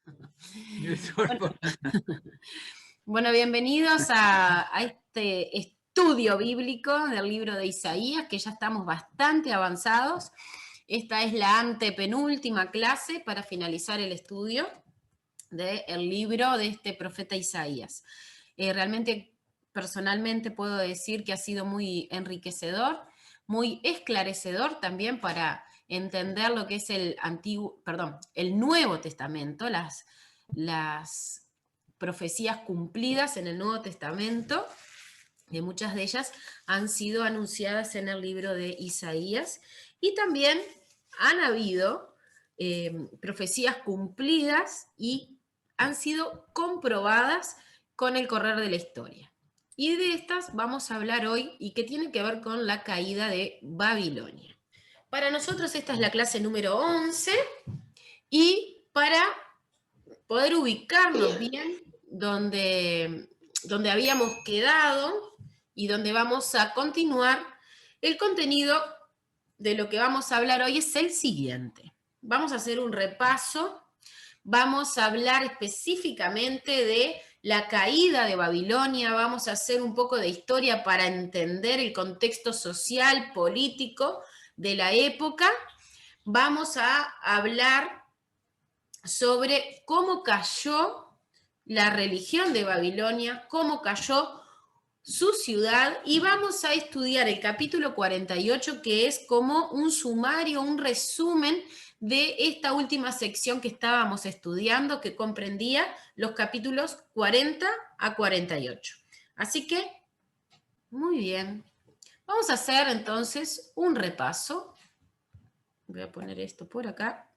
Bueno, Bueno, bienvenidos a este estudio bíblico del libro de Isaías, que ya estamos bastante avanzados. Esta es la antepenúltima clase para finalizar el estudio del libro de este profeta Isaías. Realmente, personalmente puedo decir que ha sido muy enriquecedor, muy esclarecedor también para entender lo que es el Nuevo Testamento, las profecías cumplidas en el Nuevo Testamento, que muchas de ellas han sido anunciadas en el libro de Isaías, y también han habido profecías cumplidas y han sido comprobadas con el correr de la historia. Y de estas vamos a hablar hoy, y que tiene que ver con la caída de Babilonia. Para nosotros esta es la clase número 11, y para poder ubicarnos bien donde habíamos quedado y donde vamos a continuar, el contenido de lo que vamos a hablar hoy es el siguiente. Vamos a hacer un repaso, vamos a hablar específicamente de la caída de Babilonia, vamos a hacer un poco de historia para entender el contexto social, político de la época, vamos a hablar sobre cómo cayó la religión de Babilonia, cómo cayó su ciudad, y vamos a estudiar el capítulo 48, que es como un sumario, un resumen de esta última sección que estábamos estudiando, que comprendía los capítulos 40 a 48. Así que, muy bien. Vamos a hacer entonces un repaso. Voy a poner esto por acá.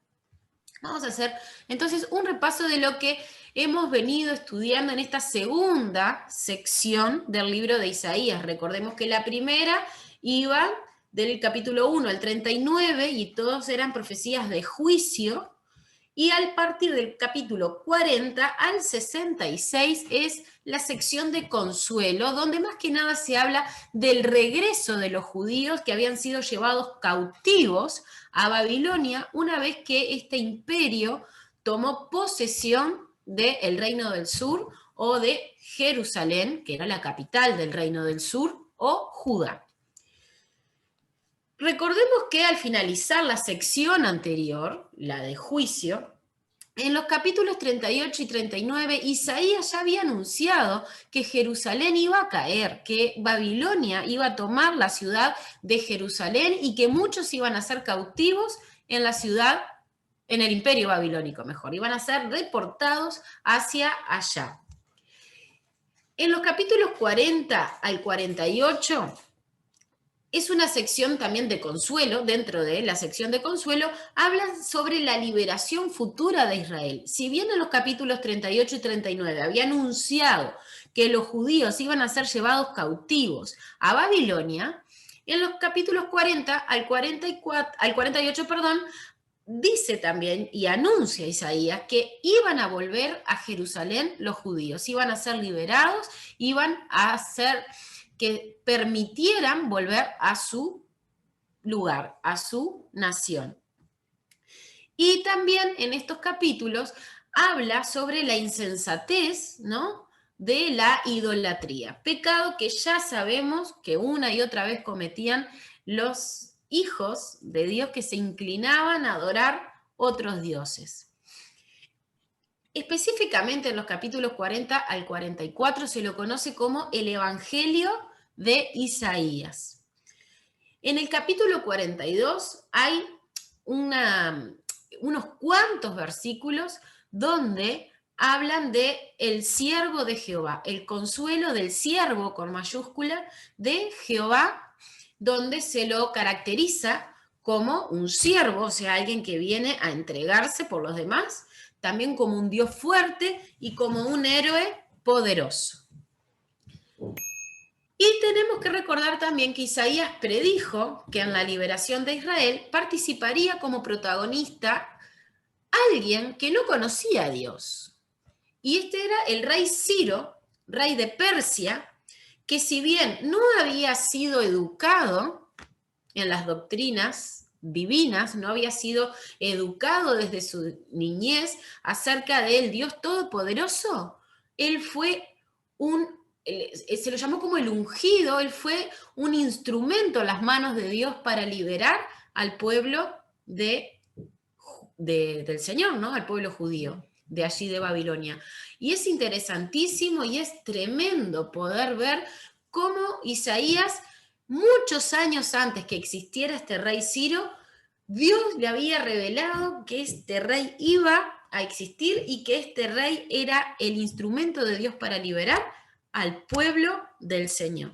Vamos a hacer entonces un repaso de lo que hemos venido estudiando en esta segunda sección del libro de Isaías. Recordemos que la primera iba del capítulo 1 al 39 y todos eran profecías de juicio, y al partir del capítulo 40 al 66 es la sección de consuelo, donde más que nada se habla del regreso de los judíos que habían sido llevados cautivos a Babilonia una vez que este imperio tomó posesión del Reino del Sur, o de Jerusalén, que era la capital del Reino del Sur, o Judá. Recordemos que al finalizar la sección anterior, la de juicio, en los capítulos 38 y 39, Isaías ya había anunciado que Jerusalén iba a caer, que Babilonia iba a tomar la ciudad de Jerusalén y que muchos iban a ser cautivos en la ciudad, en el imperio babilónico, mejor, iban a ser deportados hacia allá. En los capítulos 40 al 48, es una sección también de consuelo. Dentro de la sección de consuelo hablan sobre la liberación futura de Israel. Si bien en los capítulos 38 y 39 había anunciado que los judíos iban a ser llevados cautivos a Babilonia, en los capítulos 40 al 48, dice también y anuncia Isaías que iban a volver a Jerusalén los judíos, iban a ser liberados, iban a ser que permitieran volver a su lugar, a su nación. Y también en estos capítulos habla sobre la insensatez, ¿no?, de la idolatría, pecado que ya sabemos que una y otra vez cometían los hijos de Dios, que se inclinaban a adorar otros dioses. Específicamente en los capítulos 40 al 44 se lo conoce como el Evangelio de Isaías. En el capítulo 42 hay unos cuantos versículos donde hablan de el siervo de Jehová, el consuelo del siervo con mayúscula de Jehová, donde se lo caracteriza como un siervo, o sea, alguien que viene a entregarse por los demás, también como un Dios fuerte y como un héroe poderoso. Y tenemos que recordar también que Isaías predijo que en la liberación de Israel participaría como protagonista alguien que no conocía a Dios. Y este era el rey Ciro, rey de Persia, que si bien no había sido educado en las doctrinas divinas, no había sido educado desde su niñez acerca del Dios Todopoderoso, él fue se lo llamó como el ungido, él fue un instrumento en las manos de Dios para liberar al pueblo del Señor, ¿no? Al pueblo judío, de allí de Babilonia. Y es interesantísimo y es tremendo poder ver cómo Isaías, muchos años antes que existiera este rey Ciro, Dios le había revelado que este rey iba a existir y que este rey era el instrumento de Dios para liberar al pueblo del Señor.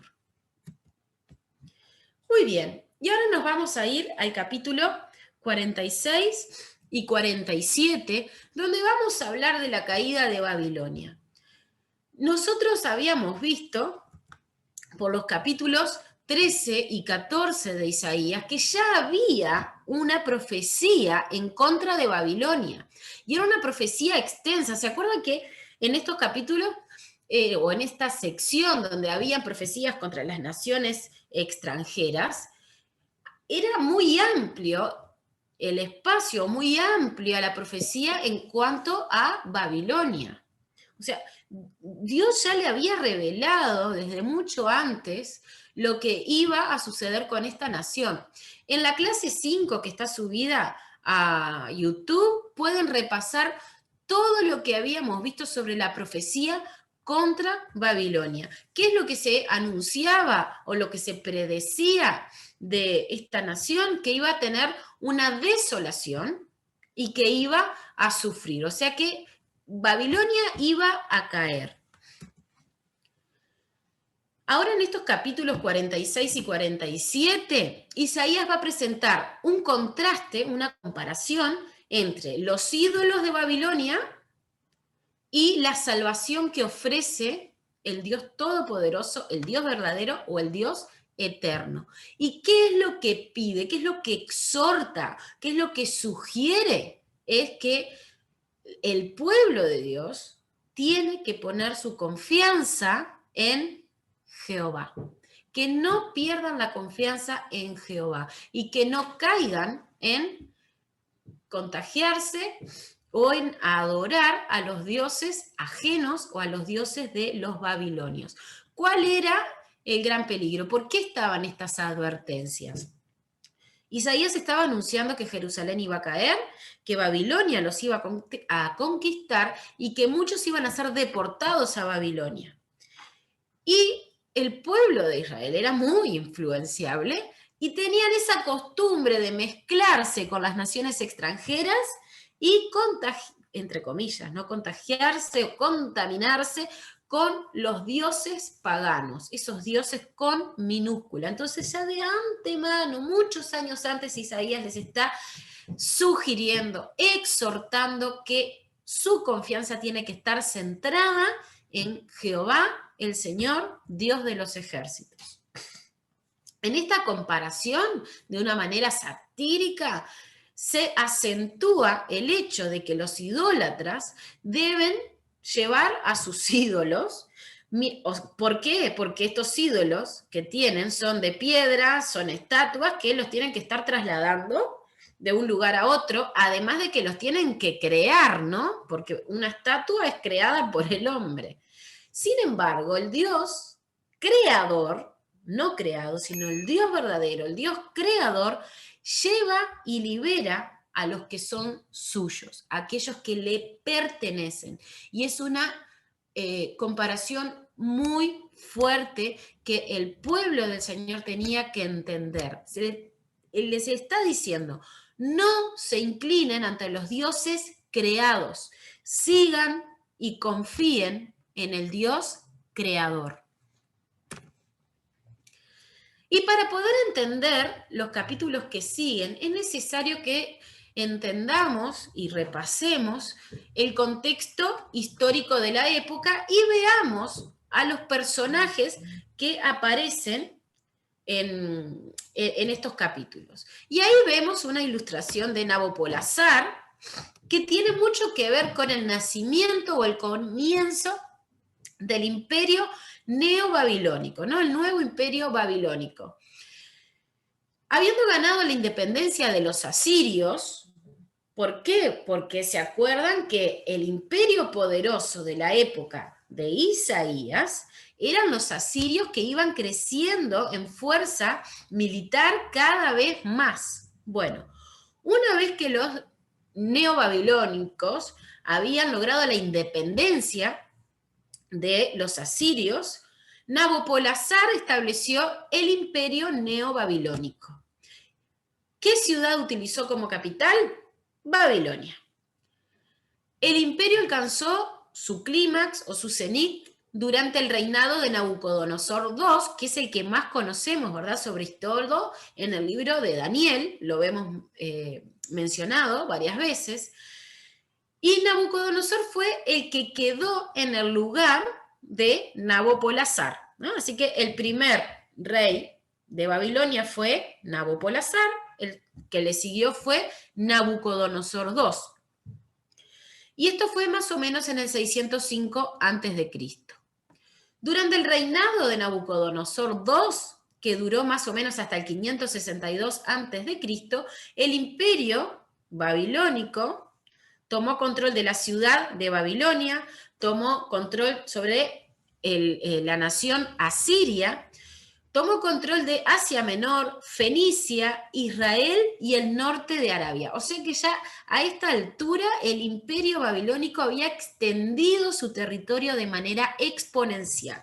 Muy bien, y ahora nos vamos a ir al capítulo 46 y 47, donde vamos a hablar de la caída de Babilonia. Nosotros habíamos visto por los capítulos 13 y 14 de Isaías que ya había una profecía en contra de Babilonia. Y era una profecía extensa. ¿Se acuerdan que en estos capítulos o en esta sección donde había profecías contra las naciones extranjeras, era muy amplio el espacio, muy amplia la profecía en cuanto a Babilonia? O sea, Dios ya le había revelado desde mucho antes lo que iba a suceder con esta nación. En la clase 5 que está subida a YouTube pueden repasar todo lo que habíamos visto sobre la profecía contra Babilonia. ¿Qué es lo que se anunciaba o lo que se predecía de esta nación? Que iba a tener una desolación y que iba a sufrir. O sea que Babilonia iba a caer. Ahora en estos capítulos 46 y 47, Isaías va a presentar un contraste, una comparación entre los ídolos de Babilonia y la salvación que ofrece el Dios Todopoderoso, el Dios verdadero o el Dios eterno. ¿Y qué es lo que pide? ¿Qué es lo que exhorta? ¿Qué es lo que sugiere? Es que el pueblo de Dios tiene que poner su confianza en Jehová. Que no pierdan la confianza en Jehová y que no caigan en contagiarse o en adorar a los dioses ajenos o a los dioses de los babilonios. ¿Cuál era el gran peligro? ¿Por qué estaban estas advertencias? Isaías estaba anunciando que Jerusalén iba a caer, que Babilonia los iba a conquistar y que muchos iban a ser deportados a Babilonia. Y el pueblo de Israel era muy influenciable y tenían esa costumbre de mezclarse con las naciones extranjeras y entre comillas, ¿no? Contagiarse o contaminarse con los dioses paganos, esos dioses con minúscula. Entonces ya de antemano, muchos años antes, Isaías les está sugiriendo, exhortando que su confianza tiene que estar centrada en Jehová, el Señor, Dios de los ejércitos. En esta comparación, de una manera satírica, se acentúa el hecho de que los idólatras deben llevar a sus ídolos. ¿Por qué? Porque estos ídolos que tienen son de piedra, son estatuas que los tienen que estar trasladando de un lugar a otro, además de que los tienen que crear, ¿no? Porque una estatua es creada por el hombre. Sin embargo, el Dios creador, no creado, sino el Dios verdadero, el Dios creador, lleva y libera a los que son suyos, a aquellos que le pertenecen. Y es una comparación muy fuerte que el pueblo del Señor tenía que entender. Les está diciendo, no se inclinen ante los dioses creados, sigan y confíen en el Dios creador. Y para poder entender los capítulos que siguen, es necesario que entendamos y repasemos el contexto histórico de la época y veamos a los personajes que aparecen en estos capítulos. Y ahí vemos una ilustración de Nabopolassar que tiene mucho que ver con el nacimiento o el comienzo del imperio neobabilónico, ¿no? El nuevo imperio babilónico. Habiendo ganado la independencia de los asirios, ¿por qué? Porque se acuerdan que el imperio poderoso de la época de Isaías eran los asirios que iban creciendo en fuerza militar cada vez más. Bueno, una vez que los neobabilónicos habían logrado la independencia de los asirios, Nabopolassar estableció el imperio neobabilónico. ¿Qué ciudad utilizó como capital? Babilonia. El imperio alcanzó su clímax o su cenit durante el reinado de Nabucodonosor II, que es el que más conocemos, ¿verdad? Sobre todo en el libro de Daniel, lo vemos mencionado varias veces. Y Nabucodonosor fue el que quedó en el lugar de Nabopolassar, ¿no? Así que el primer rey de Babilonia fue Nabopolassar, el que le siguió fue Nabucodonosor II. Y esto fue más o menos en el 605 a.C. Durante el reinado de Nabucodonosor II, que duró más o menos hasta el 562 a.C., el imperio babilónico tomó control de la ciudad de Babilonia, tomó control sobre la nación asiria, tomó control de Asia Menor, Fenicia, Israel y el norte de Arabia. O sea que ya a esta altura el imperio babilónico había extendido su territorio de manera exponencial.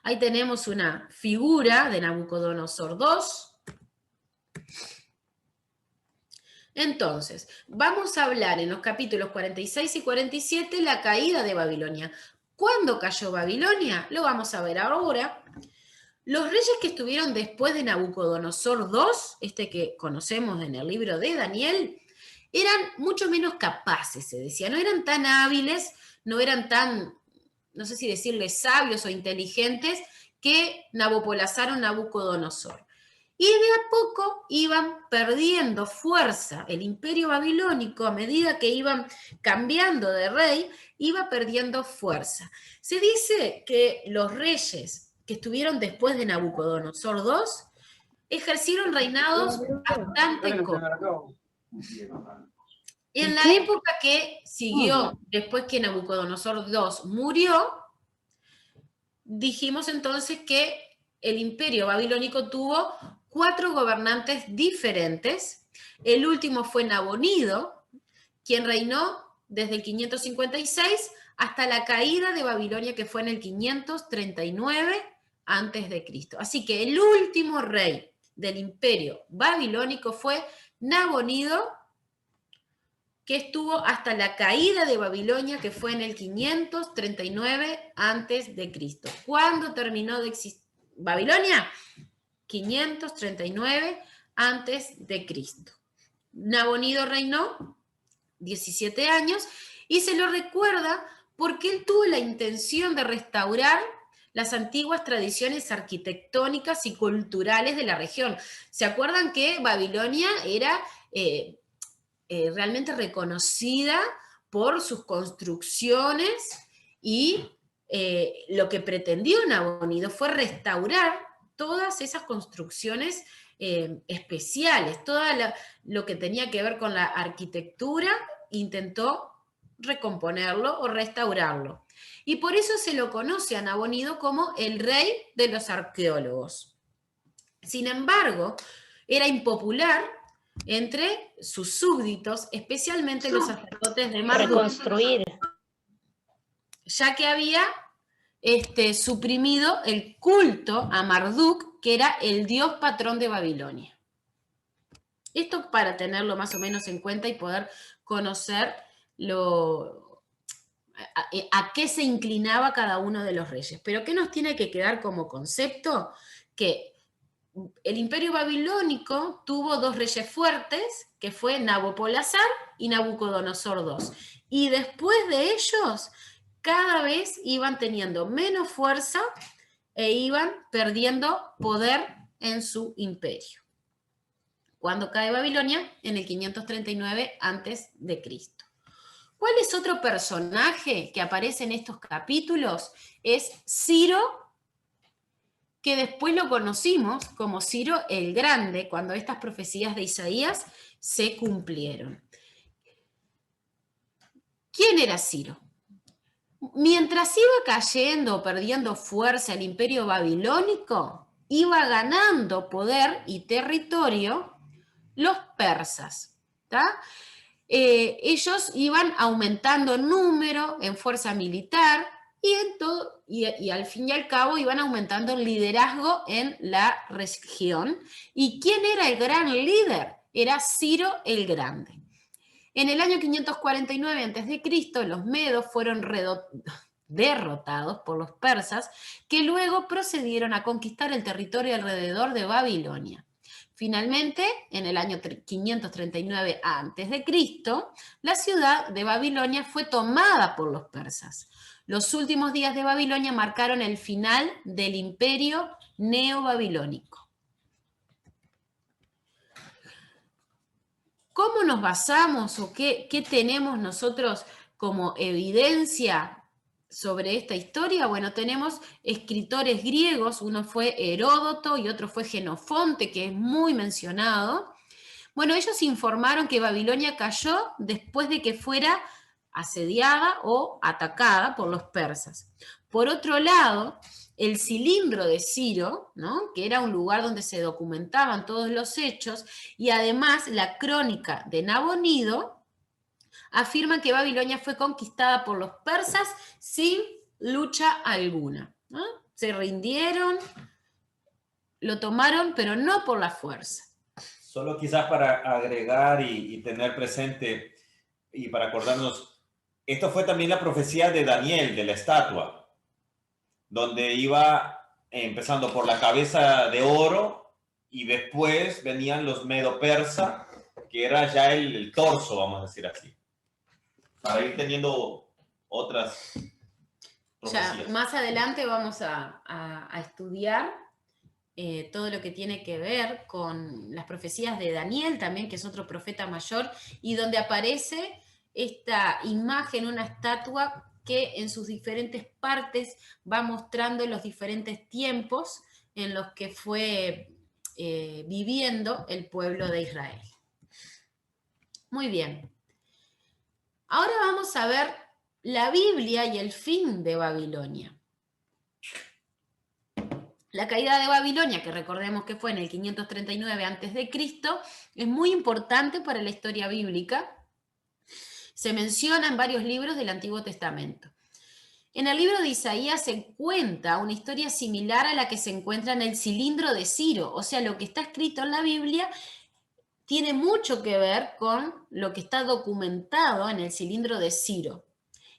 Ahí tenemos una figura de Nabucodonosor II. Entonces, vamos a hablar en los capítulos 46 y 47 la caída de Babilonia. ¿Cuándo cayó Babilonia? Lo vamos a ver ahora. Los reyes que estuvieron después de Nabucodonosor II, este que conocemos en el libro de Daniel, eran mucho menos capaces, se decía. No eran tan hábiles, no eran tan, no sé si decirles sabios o inteligentes, que Nabopolassar o Nabucodonosor. Y de a poco iban perdiendo fuerza. El imperio babilónico, a medida que iban cambiando de rey, iba perdiendo fuerza. Se dice que los reyes que estuvieron después de Nabucodonosor II ejercieron reinados bastante cortos. En la época que siguió después que Nabucodonosor II murió, dijimos entonces que el imperio babilónico tuvo 4 gobernantes diferentes. El último fue Nabonido, quien reinó desde el 556 hasta la caída de Babilonia, que fue en el 539 a.C. Así que el último rey del imperio babilónico fue Nabonido, que estuvo hasta la caída de Babilonia, que fue en el 539 a.C. ¿Cuándo terminó de existir Babilonia? 539 a.C. Nabonido reinó 17 años y se lo recuerda porque él tuvo la intención de restaurar las antiguas tradiciones arquitectónicas y culturales de la región. ¿Se acuerdan que Babilonia era realmente reconocida por sus construcciones y lo que pretendió Nabonido fue restaurar todas esas construcciones especiales, todo lo que tenía que ver con la arquitectura, intentó recomponerlo o restaurarlo. Y por eso se lo conoce a Nabonido como el rey de los arqueólogos. Sin embargo, era impopular entre sus súbditos, especialmente los sacerdotes de Marduk, reconstruir, ya que había suprimido el culto a Marduk, que era el dios patrón de Babilonia. Esto para tenerlo más o menos en cuenta y poder conocer a qué se inclinaba cada uno de los reyes. Pero ¿qué nos tiene que quedar como concepto? Que el imperio babilónico tuvo 2 reyes fuertes, que fue Nabopolassar y Nabucodonosor II. Y después de ellos, cada vez iban teniendo menos fuerza e iban perdiendo poder en su imperio. Cuando cae Babilonia, en el 539 a.C. ¿Cuál es otro personaje que aparece en estos capítulos? Es Ciro que después lo conocimos como Ciro el Grande, cuando estas profecías de Isaías se cumplieron. ¿Quién era Ciro? Mientras iba cayendo o perdiendo fuerza el imperio babilónico, iba ganando poder y territorio los persas. Ellos iban aumentando en número, en fuerza militar, y al fin y al cabo iban aumentando el liderazgo en la región. ¿Y quién era el gran líder? Era Ciro el Grande. En el año 549 a.C., los medos fueron derrotados por los persas, que luego procedieron a conquistar el territorio alrededor de Babilonia. Finalmente, en el año 539 a.C., la ciudad de Babilonia fue tomada por los persas. Los últimos días de Babilonia marcaron el final del imperio neobabilónico. ¿Cómo nos basamos o qué tenemos nosotros como evidencia sobre esta historia? Bueno, tenemos escritores griegos, uno fue Heródoto y otro fue Jenofonte, que es muy mencionado. Bueno, ellos informaron que Babilonia cayó después de que fuera asediada o atacada por los persas. Por otro lado, el cilindro de Ciro, ¿no?, que era un lugar donde se documentaban todos los hechos, y además la crónica de Nabonido, afirman que Babilonia fue conquistada por los persas sin lucha alguna, ¿no? Se rindieron, lo tomaron, pero no por la fuerza. Solo quizás para agregar y tener presente y para acordarnos, esto fue también la profecía de Daniel, de la estatua, donde iba empezando por la cabeza de oro y después venían los medo-persa, que era ya el torso, vamos a decir así, para ir teniendo otras profecías. Ya, más adelante vamos a estudiar todo lo que tiene que ver con las profecías de Daniel también, que es otro profeta mayor, y donde aparece esta imagen, una estatua que en sus diferentes partes va mostrando los diferentes tiempos en los que fue viviendo el pueblo de Israel. Muy bien. Ahora vamos a ver la Biblia y el fin de Babilonia. La caída de Babilonia, que recordemos que fue en el 539 a.C., es muy importante para la historia bíblica. Se menciona en varios libros del Antiguo Testamento. En el libro de Isaías se cuenta una historia similar a la que se encuentra en el cilindro de Ciro. O sea, lo que está escrito en la Biblia tiene mucho que ver con lo que está documentado en el cilindro de Ciro.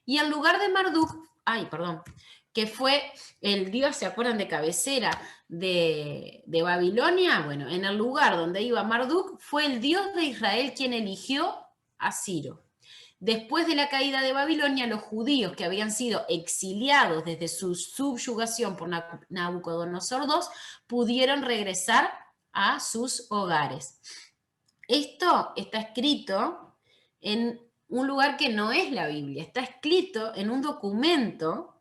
Y en lugar de Marduk, que fue el dios, ¿se acuerdan?, de cabecera de Babilonia. Bueno, en el lugar donde iba Marduk fue el dios de Israel quien eligió a Ciro. Después de la caída de Babilonia, los judíos que habían sido exiliados desde su subyugación por Nabucodonosor II pudieron regresar a sus hogares. Esto está escrito en un lugar que no es la Biblia, está escrito en un documento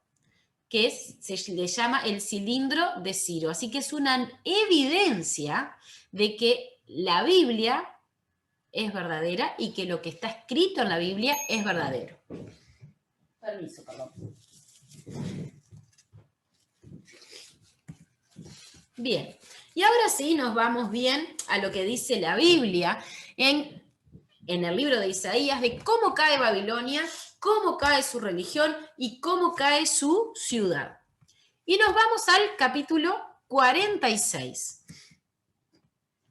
que se le llama el cilindro de Ciro. Así que es una evidencia de que la Biblia es verdadera y que lo que está escrito en la Biblia es verdadero. Permiso, perdón. Bien, y ahora sí nos vamos bien a lo que dice la Biblia en el libro de Isaías, de cómo cae Babilonia, cómo cae su religión y cómo cae su ciudad. Y nos vamos al capítulo 46.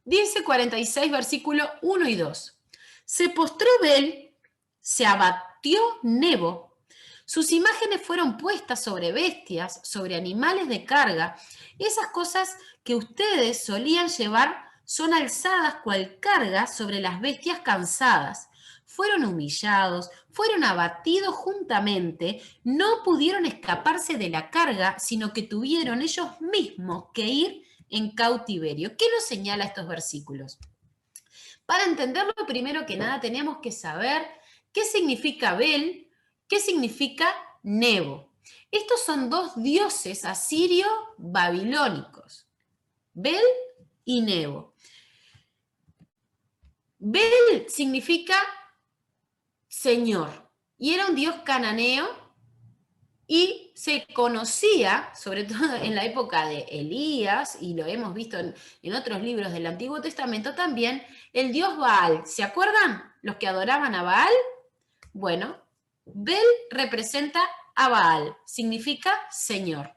Dice 46, versículo 1 y 2. Se postró Bel, se abatió Nebo, sus imágenes fueron puestas sobre bestias, sobre animales de carga. Esas cosas que ustedes solían llevar son alzadas cual carga sobre las bestias cansadas. Fueron humillados, fueron abatidos juntamente, no pudieron escaparse de la carga, sino que tuvieron ellos mismos que ir en cautiverio. ¿Qué nos señala estos versículos? Para entenderlo, primero que nada, tenemos que saber qué significa Bel, qué significa Nebo. Estos son dos dioses asirio-babilónicos, Bel y Nebo. Bel significa señor y era un dios cananeo y se conocía, sobre todo en la época de Elías, y lo hemos visto en otros libros del Antiguo Testamento también, el dios Baal. ¿Se acuerdan los que adoraban a Baal? Bueno, Bel representa a Baal, significa señor.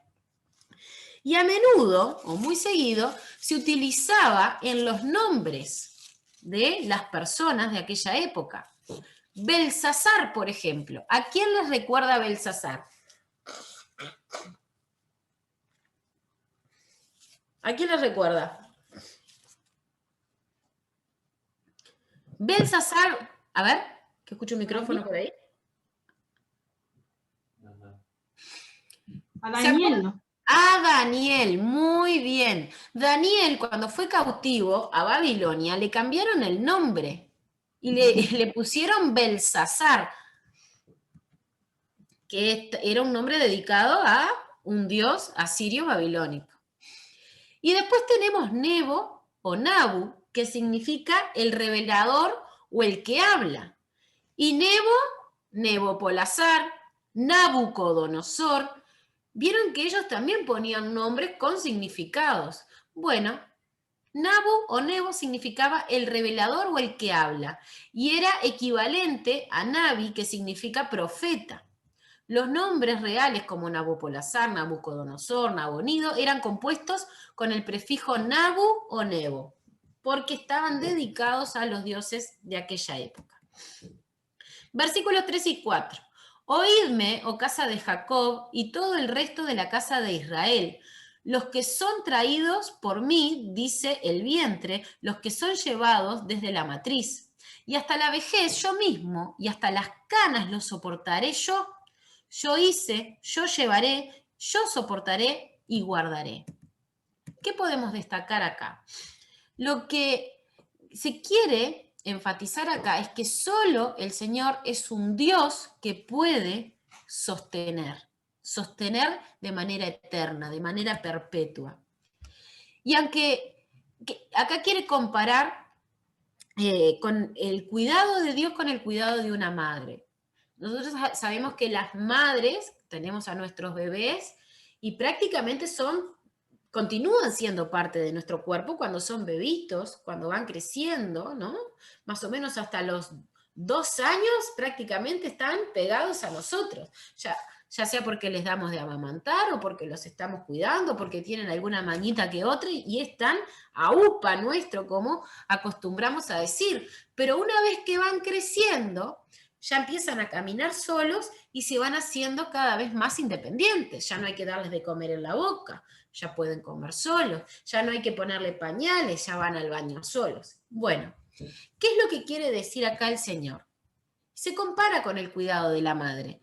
Y a menudo, o muy seguido, se utilizaba en los nombres de las personas de aquella época. Belsasar, por ejemplo. ¿A quién les recuerda Belsasar? ¿A quién les recuerda? Belsasar, a ver, que escucho un micrófono por ahí. A Daniel, ¿no? A Daniel, muy bien. Daniel, cuando fue cautivo a Babilonia, le cambiaron el nombre y le pusieron Belsasar, que era un nombre dedicado a un dios asirio babilónico. Y después tenemos Nebo o Nabu, que significa el revelador o el que habla. Y Nabopolassar, Nabucodonosor, vieron que ellos también ponían nombres con significados. Bueno, Nabu o Nebo significaba el revelador o el que habla, y era equivalente a Nabi, que significa profeta. Los nombres reales como Nabopolassar, Nabucodonosor, Nabonido eran compuestos con el prefijo Nabu o Nebo, porque estaban dedicados a los dioses de aquella época. Versículos 3 y 4. Oídme, oh casa de Jacob, y todo el resto de la casa de Israel, los que son traídos por mí, dice el vientre, los que son llevados desde la matriz. Y hasta la vejez yo mismo, y hasta las canas los soportaré yo. Yo hice, yo llevaré, yo soportaré y guardaré. ¿Qué podemos destacar acá? Lo que se quiere enfatizar acá es que solo el Señor es un Dios que puede sostener de manera eterna, de manera perpetua. Y aunque acá quiere comparar con el cuidado de Dios con el cuidado de una madre. Nosotros sabemos que las madres tenemos a nuestros bebés y prácticamente continúan siendo parte de nuestro cuerpo cuando son bebitos, cuando van creciendo, ¿no? Más o menos hasta los 2 años prácticamente están pegados a nosotros, ya sea porque les damos de amamantar o porque los estamos cuidando, porque tienen alguna manita que otra y están a upa nuestro, como acostumbramos a decir. Pero una vez que van creciendo, ya empiezan a caminar solos y se van haciendo cada vez más independientes. Ya no hay que darles de comer en la boca, ya pueden comer solos, ya no hay que ponerle pañales, ya van al baño solos. Bueno, ¿qué es lo que quiere decir acá el Señor? Se compara con el cuidado de la madre.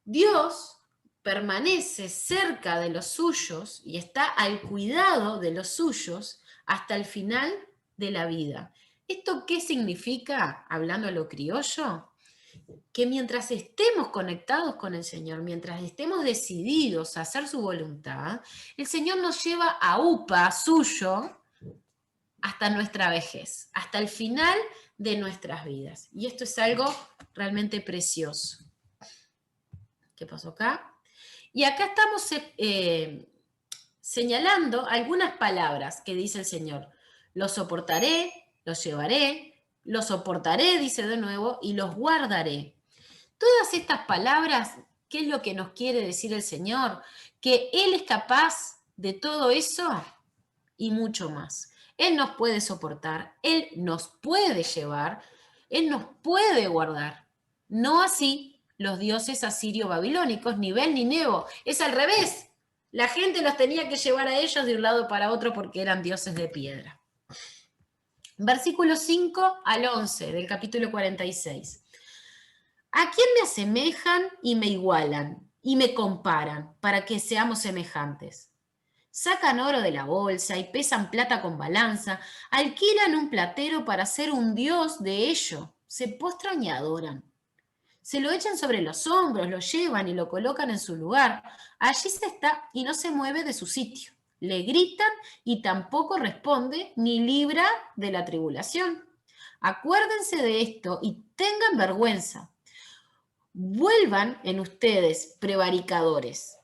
Dios permanece cerca de los suyos y está al cuidado de los suyos hasta el final de la vida. ¿Esto qué significa, hablando a lo criollo? Que mientras estemos conectados con el Señor, mientras estemos decididos a hacer su voluntad, el Señor nos lleva a upa suyo hasta nuestra vejez, hasta el final de nuestras vidas. Y esto es algo realmente precioso. ¿Qué pasó acá? Y acá estamos señalando algunas palabras que dice el Señor. Los soportaré, los llevaré, los soportaré, dice de nuevo, y los guardaré. Todas estas palabras, ¿qué es lo que nos quiere decir el Señor? Que Él es capaz de todo eso y mucho más. Él nos puede soportar, Él nos puede llevar, Él nos puede guardar. No así los dioses asirio-babilónicos, ni Bel ni Nebo. Es al revés. La gente los tenía que llevar a ellos de un lado para otro porque eran dioses de piedra. Versículos 5 al 11 del capítulo 46. ¿A quién me asemejan y me igualan y me comparan para que seamos semejantes? Sacan oro de la bolsa y pesan plata con balanza, alquilan un platero para ser un dios de ello, se postran y adoran. Se lo echan sobre los hombros, lo llevan y lo colocan en su lugar. Allí se está y no se mueve de su sitio. Le gritan y tampoco responde ni libra de la tribulación. Acuérdense de esto y tengan vergüenza. Vuelvan en ustedes, prevaricadores.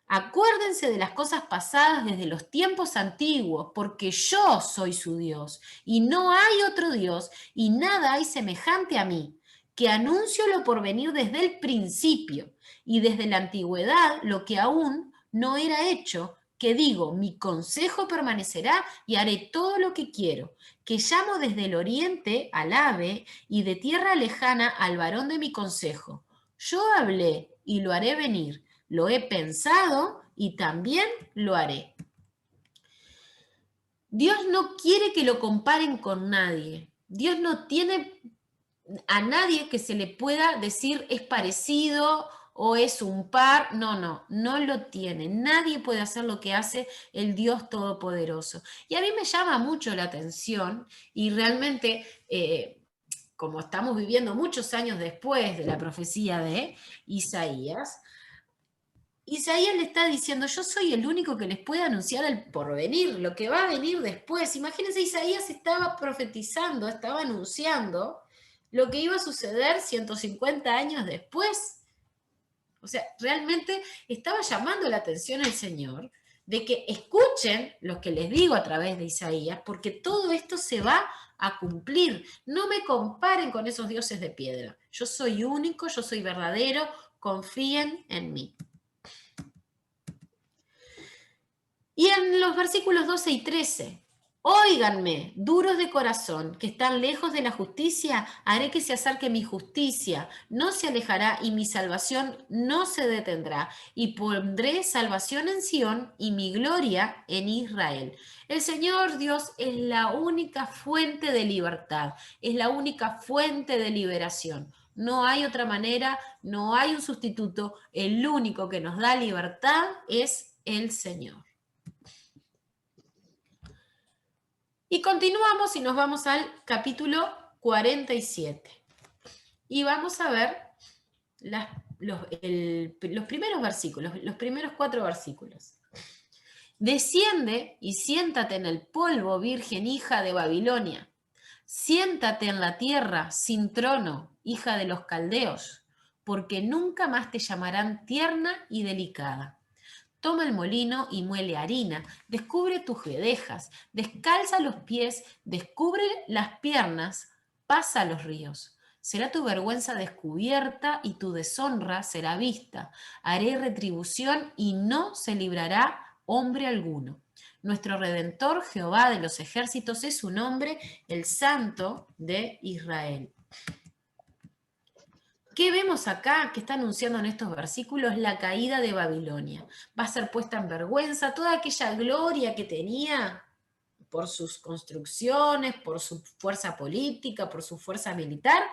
Acuérdense de las cosas pasadas desde los tiempos antiguos, porque yo soy su Dios, y no hay otro Dios, y nada hay semejante a mí, que anuncio lo por venir desde el principio, y desde la antigüedad lo que aún no era hecho, que digo, mi consejo permanecerá y haré todo lo que quiero, que llamo desde el oriente al ave, y de tierra lejana al varón de mi consejo. Yo hablé y lo haré venir. Lo he pensado y también lo haré. Dios no quiere que lo comparen con nadie. Dios no tiene a nadie que se le pueda decir es parecido o es un par. No lo tiene. Nadie puede hacer lo que hace el Dios Todopoderoso. Y a mí me llama mucho la atención y realmente, como estamos viviendo muchos años después de la profecía de Isaías le está diciendo, yo soy el único que les puede anunciar el porvenir, lo que va a venir después. Imagínense, Isaías estaba profetizando, estaba anunciando lo que iba a suceder 150 años después. O sea, realmente estaba llamando la atención el Señor de que escuchen lo que les digo a través de Isaías, porque todo esto se va a cumplir. No me comparen con esos dioses de piedra. Yo soy único, yo soy verdadero, confíen en mí. Y en los versículos 12 y 13, óiganme, duros de corazón, que están lejos de la justicia, haré que se acerque mi justicia, no se alejará y mi salvación no se detendrá, y pondré salvación en Sión y mi gloria en Israel. El Señor Dios es la única fuente de libertad, es la única fuente de liberación. No hay otra manera, no hay un sustituto, el único que nos da libertad es el Señor. Y continuamos y nos vamos al capítulo 47. Y vamos a ver los primeros versículos, los primeros 4 versículos. Desciende y siéntate en el polvo, virgen hija de Babilonia. Siéntate en la tierra sin trono, hija de los caldeos, porque nunca más te llamarán tierna y delicada. Toma el molino y muele harina, descubre tus guedejas, descalza los pies, descubre las piernas, pasa los ríos. Será tu vergüenza descubierta y tu deshonra será vista. Haré retribución y no se librará hombre alguno. Nuestro Redentor, Jehová de los ejércitos, es su nombre, el Santo de Israel. ¿Qué vemos acá que está anunciando en estos versículos? La caída de Babilonia. Va a ser puesta en vergüenza toda aquella gloria que tenía por sus construcciones, por su fuerza política, por su fuerza militar.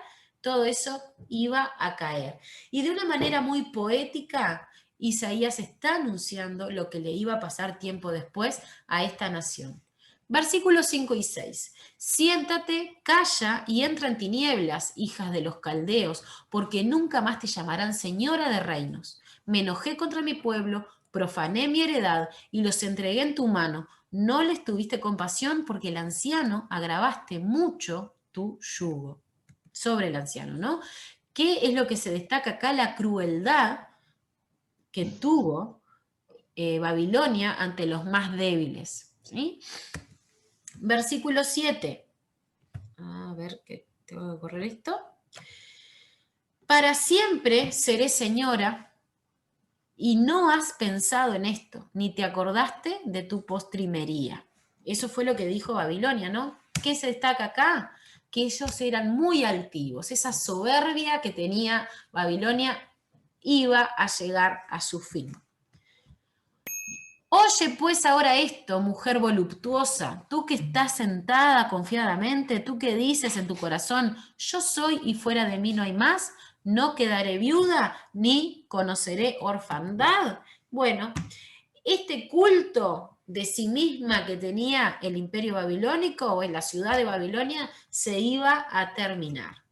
Todo eso iba a caer. Y de una manera muy poética, Isaías está anunciando lo que le iba a pasar tiempo después a esta nación. Versículos 5 y 6. Siéntate, calla y entra en tinieblas, hijas de los caldeos, porque nunca más te llamarán señora de reinos. Me enojé contra mi pueblo, profané mi heredad y los entregué en tu mano. No les tuviste compasión porque el anciano agravaste mucho tu yugo. Sobre el anciano, ¿no? ¿Qué es lo que se destaca acá? La crueldad que tuvo Babilonia ante los más débiles, ¿sí? Versículo 7. A ver, que tengo que correr esto. Para siempre seré señora y no has pensado en esto, ni te acordaste de tu postrimería. Eso fue lo que dijo Babilonia, ¿no? ¿Qué se destaca acá? Que ellos eran muy altivos. Esa soberbia que tenía Babilonia iba a llegar a su fin. Oye pues ahora esto, mujer voluptuosa, tú que estás sentada confiadamente, tú que dices en tu corazón, yo soy y fuera de mí no hay más, no quedaré viuda ni conoceré orfandad. Bueno, este culto de sí misma que tenía el imperio babilónico o en la ciudad de Babilonia se iba a terminar.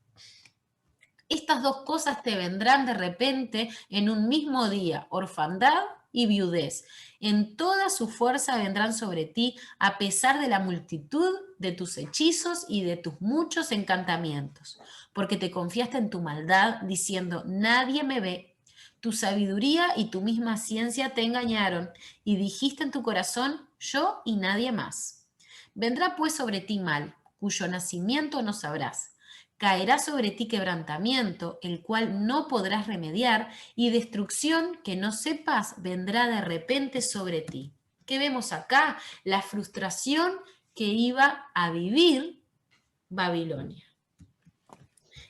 Estas dos cosas te vendrán de repente en un mismo día, orfandad y viudez. En toda su fuerza vendrán sobre ti, a pesar de la multitud de tus hechizos y de tus muchos encantamientos, porque te confiaste en tu maldad, diciendo, nadie me ve. Tu sabiduría y tu misma ciencia te engañaron, y dijiste en tu corazón, yo y nadie más. Vendrá pues sobre ti mal, cuyo nacimiento no sabrás. Caerá sobre ti quebrantamiento, el cual no podrás remediar, y destrucción que no sepas vendrá de repente sobre ti. ¿Qué vemos acá? La frustración que iba a vivir Babilonia.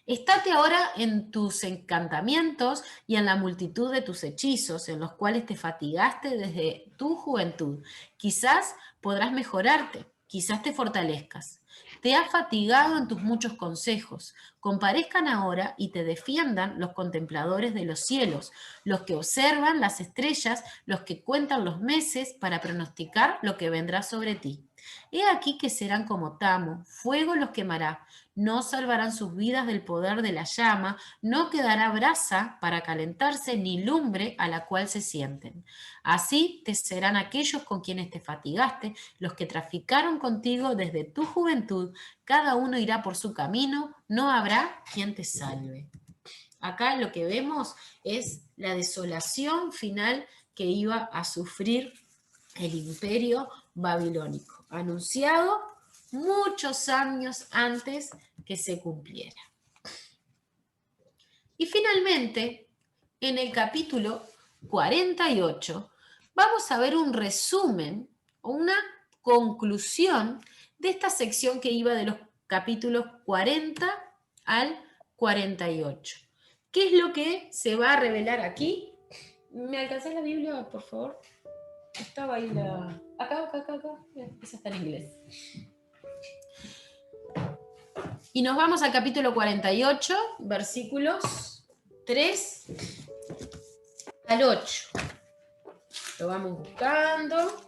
Estate ahora en tus encantamientos y en la multitud de tus hechizos, en los cuales te fatigaste desde tu juventud. Quizás podrás mejorarte, quizás te fortalezcas. Te has fatigado en tus muchos consejos. Comparezcan ahora y te defiendan los contempladores de los cielos, los que observan las estrellas, los que cuentan los meses para pronosticar lo que vendrá sobre ti. He aquí que serán como tamo, fuego los quemará. No salvarán sus vidas del poder de la llama, no quedará brasa para calentarse, ni lumbre a la cual se sienten. Así te serán aquellos con quienes te fatigaste, los que traficaron contigo desde tu juventud, cada uno irá por su camino, no habrá quien te salve. Acá lo que vemos es la desolación final que iba a sufrir el imperio babilónico, anunciado muchos años antes que se cumpliera. Y finalmente, en el capítulo 48, vamos a ver un resumen o una conclusión de esta sección que iba de los capítulos 40 al 48. ¿Qué es lo que se va a revelar aquí? ¿Me alcanzás la Biblia, por favor? Estaba ahí la... Acá. Esa está en inglés. Y nos vamos al capítulo 48, versículos 3 al 8. Lo vamos buscando.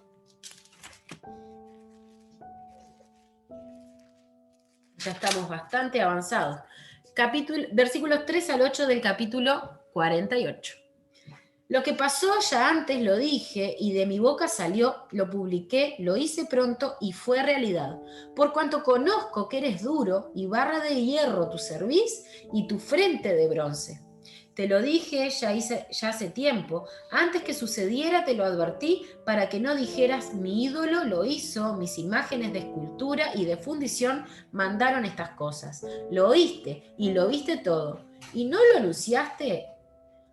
Ya estamos bastante avanzados. Versículos 3 al 8 del capítulo 48. Lo que pasó ya antes lo dije, y de mi boca salió, lo publiqué, lo hice pronto y fue realidad. Por cuanto conozco que eres duro y barra de hierro tu cerviz y tu frente de bronce. Te lo dije ya hace tiempo, antes que sucediera te lo advertí, para que no dijeras mi ídolo lo hizo, mis imágenes de escultura y de fundición mandaron estas cosas. Lo oíste y lo viste todo, y no lo anunciaste.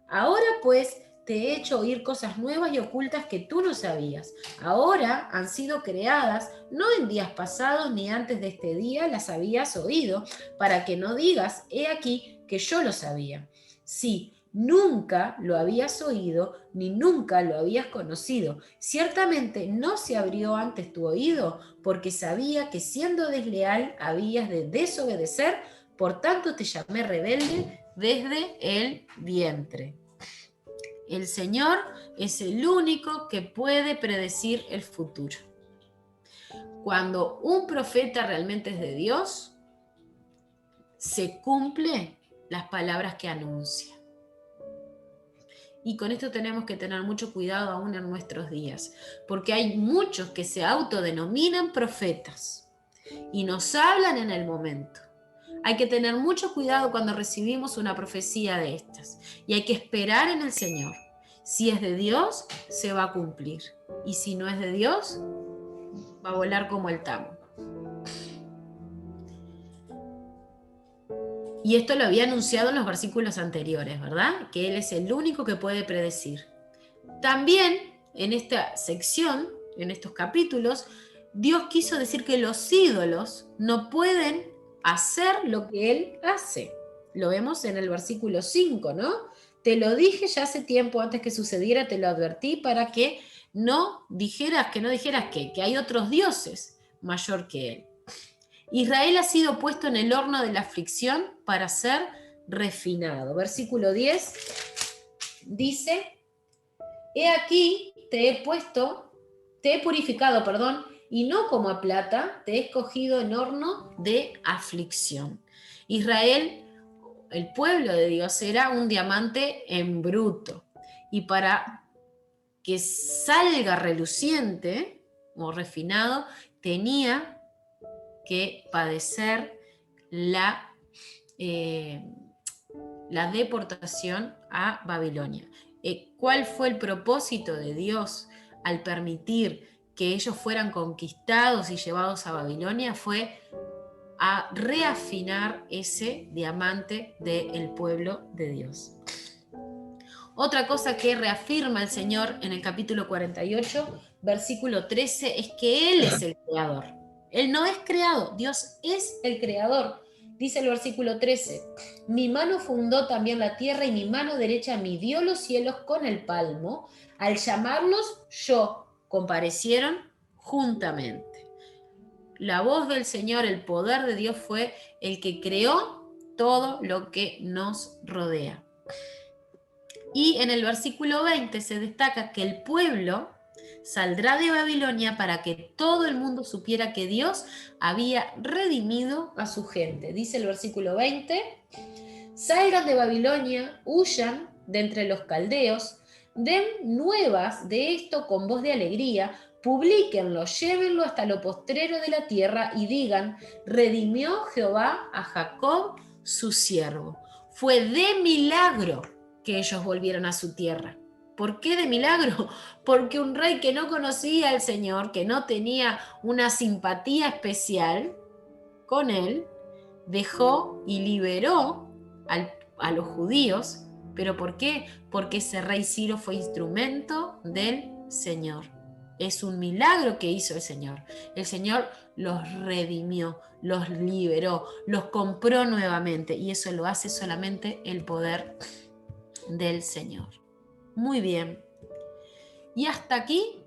Ahora pues te he hecho oír cosas nuevas y ocultas que tú no sabías. Ahora han sido creadas, no en días pasados ni antes de este día las habías oído, para que no digas, he aquí que yo lo sabía. Sí, nunca lo habías oído ni nunca lo habías conocido. Ciertamente no se abrió antes tu oído, porque sabía que siendo desleal habías de desobedecer, por tanto te llamé rebelde desde el vientre. El Señor es el único que puede predecir el futuro. Cuando un profeta realmente es de Dios, se cumplen las palabras que anuncia. Y con esto tenemos que tener mucho cuidado aún en nuestros días, porque hay muchos que se autodenominan profetas y nos hablan en el momento. Hay que tener mucho cuidado cuando recibimos una profecía de estas y hay que esperar en el Señor. Si es de Dios, se va a cumplir. Y si no es de Dios, va a volar como el tamo. Y esto lo había anunciado en los versículos anteriores, ¿verdad? Que Él es el único que puede predecir. También en esta sección, en estos capítulos, Dios quiso decir que los ídolos no pueden hacer lo que Él hace. Lo vemos en el versículo 5, ¿no? Te lo dije ya hace tiempo, antes que sucediera, te lo advertí para que no dijeras que hay otros dioses mayor que Él. Israel ha sido puesto en el horno de la aflicción para ser refinado. Versículo 10 dice, he aquí te he purificado, y no como a plata, te he escogido en horno de aflicción. Israel el pueblo de Dios era un diamante en bruto. Y para que salga reluciente o refinado, tenía que padecer la deportación a Babilonia. ¿Cuál fue el propósito de Dios al permitir que ellos fueran conquistados y llevados a Babilonia? Fue a reafinar ese diamante del pueblo de Dios. Otra cosa que reafirma el Señor en el capítulo 48, versículo 13, es que Él es el creador. Él no es creado, Dios es el creador. Dice el versículo 13, mi mano fundó también la tierra y mi mano derecha midió los cielos con el palmo. Al llamarlos yo, comparecieron juntamente. La voz del Señor, el poder de Dios fue el que creó todo lo que nos rodea. Y en el versículo 20 se destaca que el pueblo saldrá de Babilonia para que todo el mundo supiera que Dios había redimido a su gente. Dice el versículo 20, salgan de Babilonia, huyan de entre los caldeos, den nuevas de esto con voz de alegría, publíquenlo, llévenlo hasta lo postrero de la tierra y digan, redimió Jehová a Jacob su siervo. Fue de milagro que ellos volvieron a su tierra. ¿Por qué de milagro? Porque un rey que no conocía al Señor, que no tenía una simpatía especial con él, dejó y liberó a los judíos. ¿Pero por qué? Porque ese rey Ciro fue instrumento del Señor. Es un milagro que hizo el Señor. El Señor los redimió, los liberó, los compró nuevamente. Y eso lo hace solamente el poder del Señor. Muy bien. Y hasta aquí